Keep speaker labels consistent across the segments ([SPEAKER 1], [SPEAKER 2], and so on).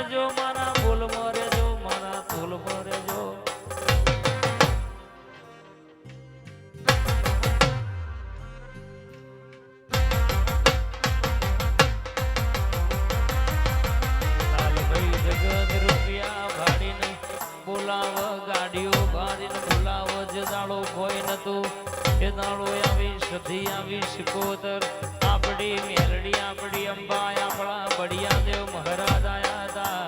[SPEAKER 1] રહેજો મારા બોલમાં રહેજો મારા તોલમાં રહેજો. ગાડીઓ ગાડીને બોલાવો જે દાડો કોઈ નતું એ દાડો આવી સધી આવી શિકોતર આપડી મેલડી આપડી અંબા આપણા બડિયા દેવ મહારાજ આયા હતા.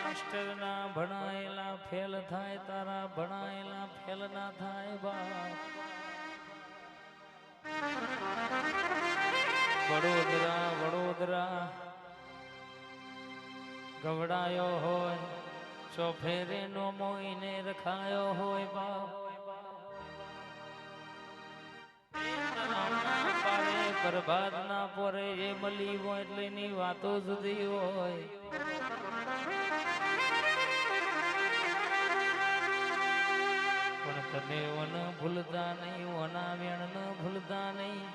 [SPEAKER 1] માસ્ટરના ભણાયેલા ફેલ થાય તારા ભણાયેલા ફેલ ના થાય બાપ. વડોદરા વડોદરા ગવડાયો હોય ચોફેરે નો મોઈને રખાયો હોય બાપ. બરબાદ ના પોરે એ મળી હોય એટલે એની વાતો જુદી હોય. પણ તમે વન ભૂલતા નહીં વના વેણ ન ભૂલતા નહીં.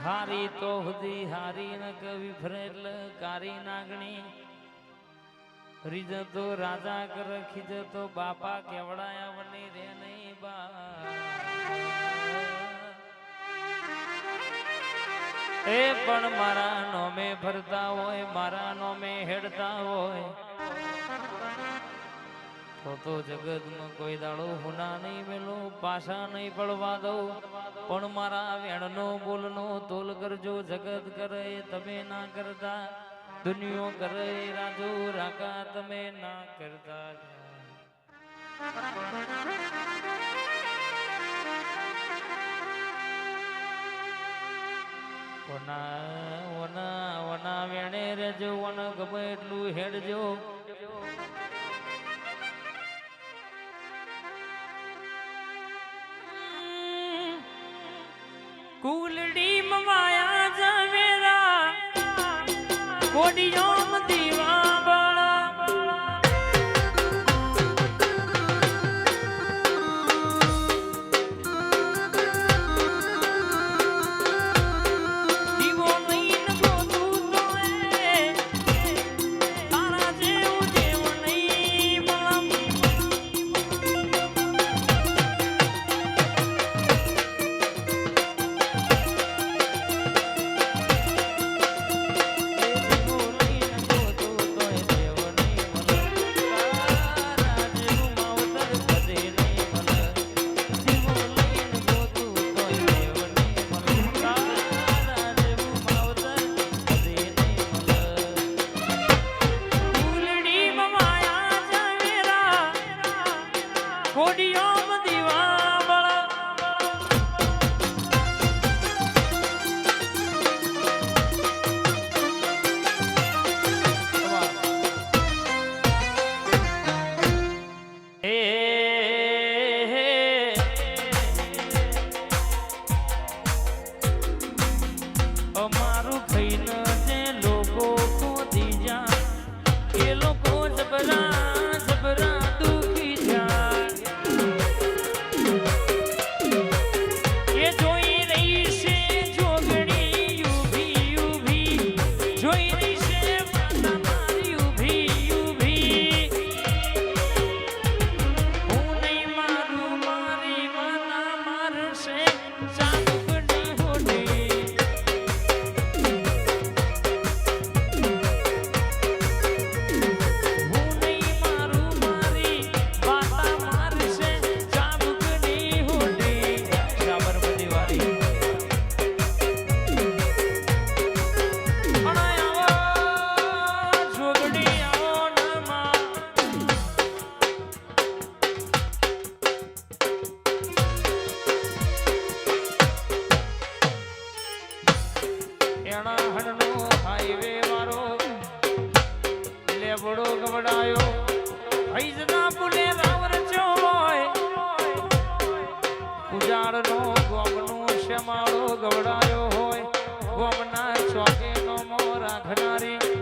[SPEAKER 1] હારી તો હુદી હારી ન કવિ ફરેલ કારી નાગણી રીજતો રાજા કર ખીજતો બાપા કેવડાયા વની રે નહીં બા. એ પણ મારા નોમે ભરતા હોય મારા નોમે હેડતા હોય તો જગતમાં કોઈ દાડો હુના નહીં મેલો પાછા નહીં પડવા દઉં. પણ મારા વેણનો બોલનો તોલ કરજો. જગત કરે તમે ના કરતા દુનિયો કરે રાજુ રાકા તમે ના કરતા. વના વેણે રેજો વન ગમે એટલું હેડજો. કુલડી મવાયા જવેરા કોડિયો દીવા બળા દીવો નહીં ગોતું તો તારા જેવું જેવ નહીં બળમ. જાળનો ગોમનો શ્યામાળો ગવડાયો હોય ગોમના ચોકે નોમો રાખનારી